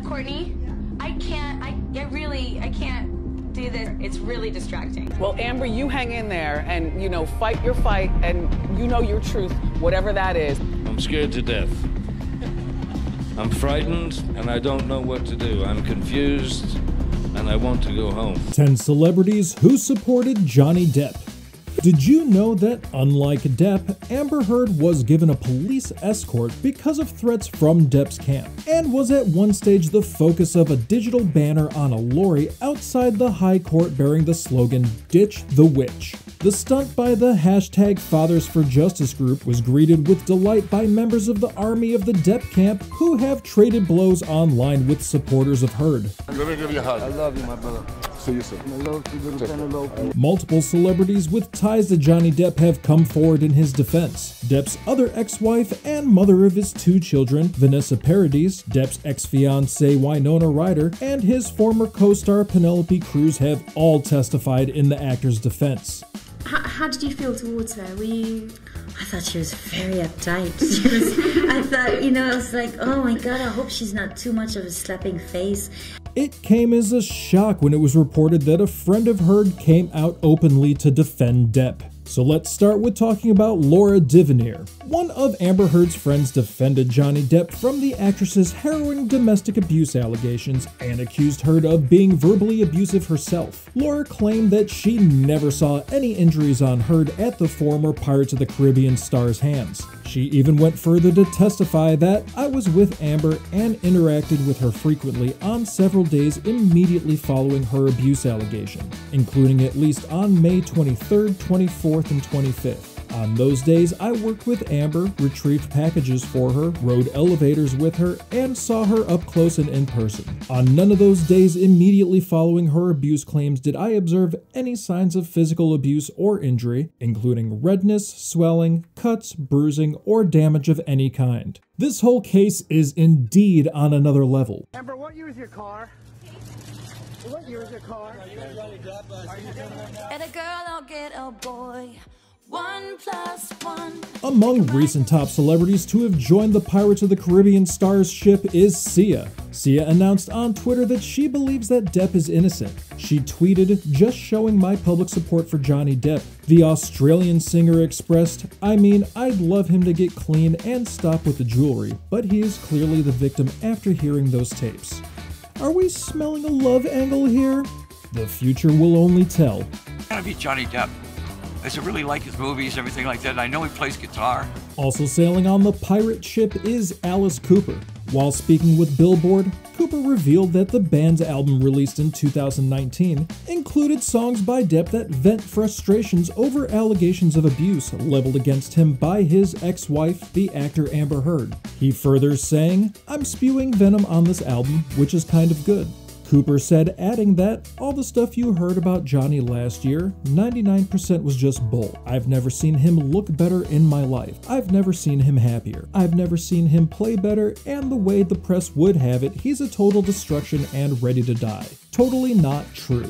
Courtney, I can't do this. It's really distracting. Well, Amber, you hang in there and, you know, fight your fight and you know your truth, whatever that is. I'm scared to death. I'm frightened and I don't know what to do. I'm confused and I want to go home. 10 celebrities who supported Johnny Depp. Did you know that, unlike Depp, Amber Heard was given a police escort because of threats from Depp's camp, and was at one stage the focus of a digital banner on a lorry outside the High Court bearing the slogan, "Ditch the Witch." The stunt by the hashtag Fathers for Justice group was greeted with delight by members of the army of the Depp camp, who have traded blows online with supporters of Heard. Let me give you a hug. I love you, my brother. See you soon. Multiple celebrities with ties to Johnny Depp have come forward in his defense. Depp's other ex-wife and mother of his 2 children, Vanessa Paradis, Depp's ex-fiancée Winona Ryder, and his former co-star Penelope Cruz have all testified in the actor's defense. How did you feel towards her? I thought she was very uptight. I thought, I was like, oh my god, I hope she's not too much of a slapping face. It came as a shock when it was reported that a friend of Heard came out openly to defend Depp. So let's start with talking about Laura Divineer. One of Amber Heard's friends defended Johnny Depp from the actress's harrowing domestic abuse allegations and accused Heard of being verbally abusive herself. Laura claimed that she never saw any injuries on Heard at the former Pirates of the Caribbean star's hands. She even went further to testify that "I was with Amber and interacted with her frequently on several days immediately following her abuse allegation, including at least on May 23rd, 24th, and 25th. On those days, I worked with Amber, retrieved packages for her, rode elevators with her, and saw her up close and in person. On none of those days immediately following her abuse claims did I observe any signs of physical abuse or injury, including redness, swelling, cuts, bruising, or damage of any kind." This whole case is indeed on another level. Amber, what year is your car? What year is your car? And a girl, I'll get a boy. 1 + 1. Among recent top celebrities to have joined the Pirates of the Caribbean stars ship is Sia. Sia announced on Twitter that she believes that Depp is innocent. She tweeted, "Just showing my public support for Johnny Depp." The Australian singer expressed, "I'd love him to get clean and stop with the jewelry, but he is clearly the victim after hearing those tapes." Are we smelling a love angle here? The future will only tell. It's gotta be Johnny Depp. I really like his movies, everything like that, and I know he plays guitar. Also sailing on the pirate ship is Alice Cooper. While speaking with Billboard, Cooper revealed that the band's album released in 2019 included songs by Depp that vent frustrations over allegations of abuse leveled against him by his ex-wife, the actor Amber Heard. He further saying, "I'm spewing venom on this album, which is kind of good." Cooper said, adding that, "All the stuff you heard about Johnny last year, 99% was just bull. I've never seen him look better in my life. I've never seen him happier. I've never seen him play better, and the way the press would have it, he's a total destruction and ready to die. Totally not true."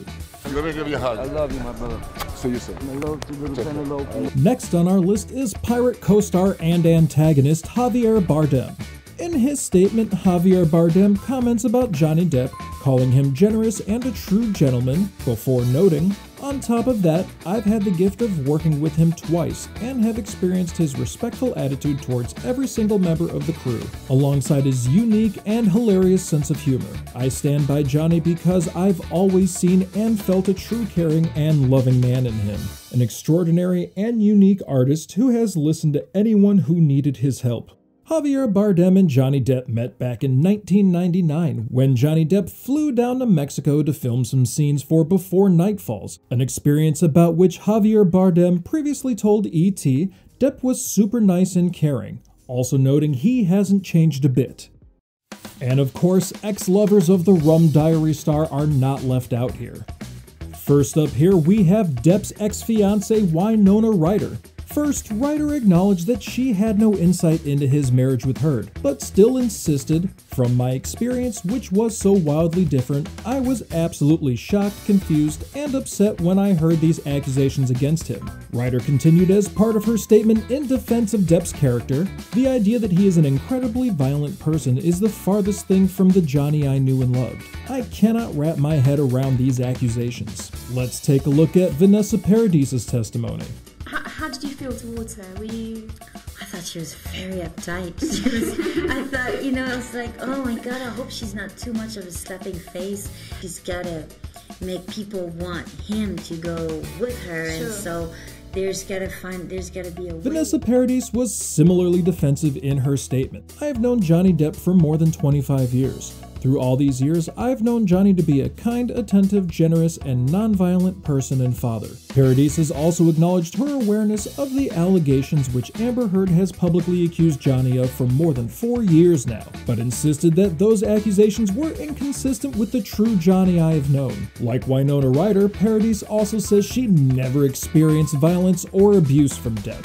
Let me give you a hug. I love you, my brother. See you soon. I love you, little Penelope. Next on our list is pirate co-star and antagonist Javier Bardem. In his statement, Javier Bardem comments about Johnny Depp, calling him generous and a true gentleman, before noting, "On top of that, I've had the gift of working with him twice and have experienced his respectful attitude towards every single member of the crew, alongside his unique and hilarious sense of humor. I stand by Johnny because I've always seen and felt a true caring and loving man in him. An extraordinary and unique artist who has listened to anyone who needed his help." Javier Bardem and Johnny Depp met back in 1999 when Johnny Depp flew down to Mexico to film some scenes for Before Night Falls, an experience about which Javier Bardem previously told E.T. Depp was super nice and caring, also noting he hasn't changed a bit. And of course, ex-lovers of the Rum Diary star are not left out here. First up here we have Depp's ex-fiancée Winona Ryder. First, Ryder acknowledged that she had no insight into his marriage with Heard, but still insisted, "From my experience, which was so wildly different, I was absolutely shocked, confused, and upset when I heard these accusations against him." Ryder continued as part of her statement in defense of Depp's character, "The idea that he is an incredibly violent person is the farthest thing from the Johnny I knew and loved. I cannot wrap my head around these accusations." Let's take a look at Vanessa Paradise's testimony. How did you feel towards her? Were you... I thought she was very uptight. I thought, I was like, oh my God, I hope she's not too much of a slapping face. She's gotta make people want him to go with her, Sure. and so there's gotta be a way. Vanessa Paradise was similarly defensive in her statement. "I have known Johnny Depp for more than 25 years. Through all these years, I've known Johnny to be a kind, attentive, generous, and non-violent person and father." Paradise has also acknowledged her awareness of the allegations which Amber Heard has publicly accused Johnny of for more than 4 years now, but insisted that those accusations were inconsistent with the true Johnny I have known. Like Winona Ryder, Paradise also says she never experienced violence or abuse from Depp.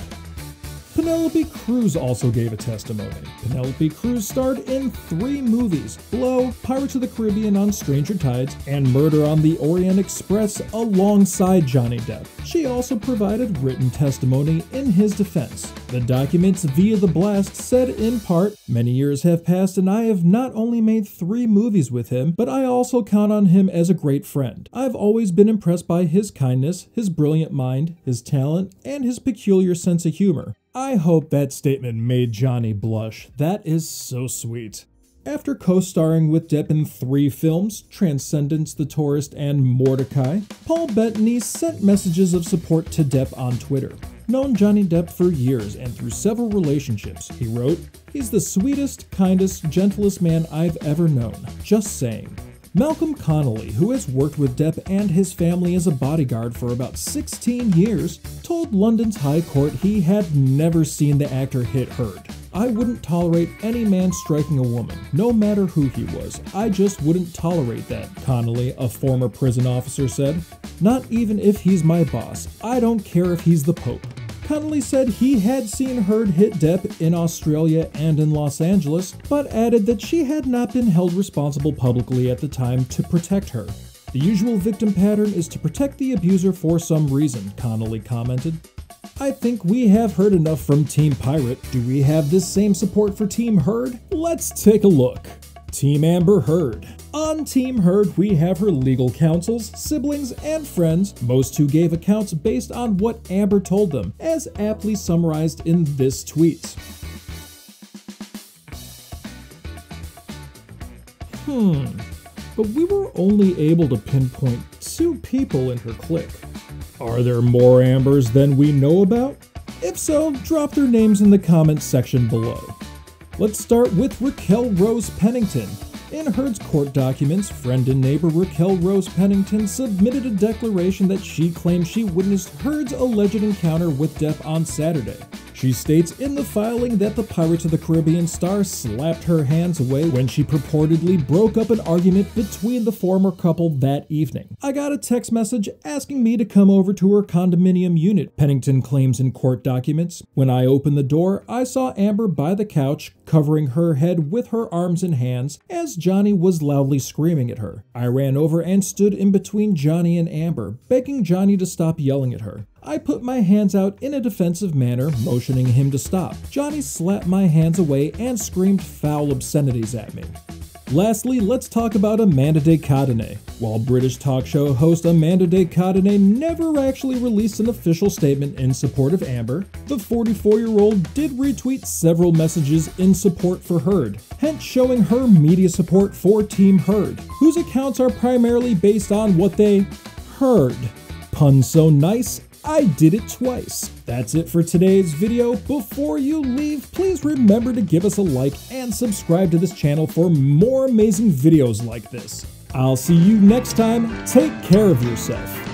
Penelope Cruz also gave a testimony. Penelope Cruz starred in 3 movies: Blow, Pirates of the Caribbean on Stranger Tides, and Murder on the Orient Express alongside Johnny Depp. She also provided written testimony in his defense. The documents via the blast said in part, "Many years have passed and I have not only made 3 movies with him, but I also count on him as a great friend. I've always been impressed by his kindness, his brilliant mind, his talent, and his peculiar sense of humor." I hope that statement made Johnny blush. That is so sweet. After co-starring with Depp in 3 films, Transcendence, The Tourist, and Mordecai, Paul Bettany sent messages of support to Depp on Twitter. "Known Johnny Depp for years and through several relationships," he wrote. "He's the sweetest, kindest, gentlest man I've ever known. Just saying." Malcolm Connolly, who has worked with Depp and his family as a bodyguard for about 16 years, told London's High Court he had never seen the actor hit Heard. "I wouldn't tolerate any man striking a woman, no matter who he was. I just wouldn't tolerate that," Connolly, a former prison officer, said. "Not even if he's my boss. I don't care if he's the Pope." Connolly said he had seen Heard hit Depp in Australia and in Los Angeles, but added that she had not been held responsible publicly at the time to protect her. "The usual victim pattern is to protect the abuser for some reason," Connolly commented. "I think we have heard enough from Team Pirate. Do we have this same support for Team Heard? Let's take a look. Team Amber Heard. On Team Heard, we have her legal counsels, siblings, and friends, most who gave accounts based on what Amber told them, as aptly summarized in this tweet. But we were only able to pinpoint 2 people in her clique. Are there more Ambers than we know about? If so, drop their names in the comments section below. Let's start with Raquel Rose Pennington. In Heard's court documents, friend and neighbor Raquel Rose Pennington submitted a declaration that she claimed she witnessed Heard's alleged encounter with Depp on Saturday. She states in the filing that the Pirates of the Caribbean star slapped her hands away when she purportedly broke up an argument between the former couple that evening. "I got a text message asking me to come over to her condominium unit," Pennington claims in court documents. "When I opened the door, I saw Amber by the couch, covering her head with her arms and hands, as Johnny was loudly screaming at her. I ran over and stood in between Johnny and Amber, begging Johnny to stop yelling at her. I put my hands out in a defensive manner, motioning him to stop. Johnny slapped my hands away and screamed foul obscenities at me." Lastly, let's talk about Amanda de Cadenet. While British talk show host Amanda de Cadenet never actually released an official statement in support of Amber, the 44-year-old did retweet several messages in support for Heard, hence showing her media support for Team Heard, whose accounts are primarily based on what they heard. Pun so nice, I did it twice. That's it for today's video. Before you leave, please remember to give us a like and subscribe to this channel for more amazing videos like this. I'll see you next time. Take care of yourself.